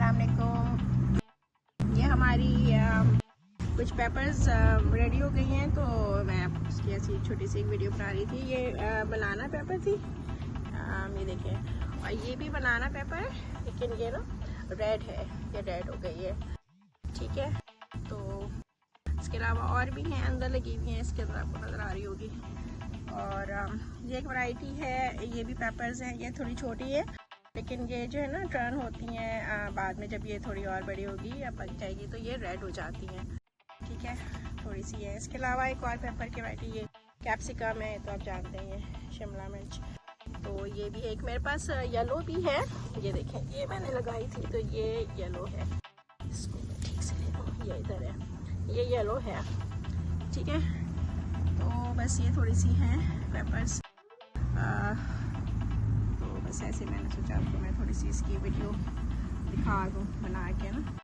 अस्सलाम वालेकुम। ये हमारी कुछ पेपर्स रेडी हो गई हैं, तो मैं उसकी ऐसी छोटी सी एक वीडियो बना रही थी। ये बनाना पेपर थी, ये देखें, और ये भी बनाना पेपर है, लेकिन ये ना रेड है, ये रेड हो गई है। ठीक है, तो इसके अलावा और भी हैं, अंदर लगी हुई हैं, इसके अंदर आपको नज़र आ रही होगी। और ये एक वैरायटी है, ये भी पेपर्स हैं। ये थोड़ी छोटी है, लेकिन ये जो है ना टर्न होती हैं बाद में, जब ये थोड़ी और बड़ी होगी या पक जाएगी तो ये रेड हो जाती हैं। ठीक है, थोड़ी सी है। इसके अलावा एक और पेपर की वैरायटी, ये कैप्सिकम है, तो आप जानते हैं, शिमला मिर्च। तो ये भी एक मेरे पास येलो भी है, ये देखें, ये मैंने लगाई थी, तो ये येलो है। इसको मैं ठीक से ले लूँ, ये इधर है, ये येलो है। ठीक है, तो बस ये थोड़ी सी हैं पेपर्स। तो बस ऐसे मैंने सोचा आपको मैं थोड़ी सी इसकी वीडियो दिखा दूँ बना के ना।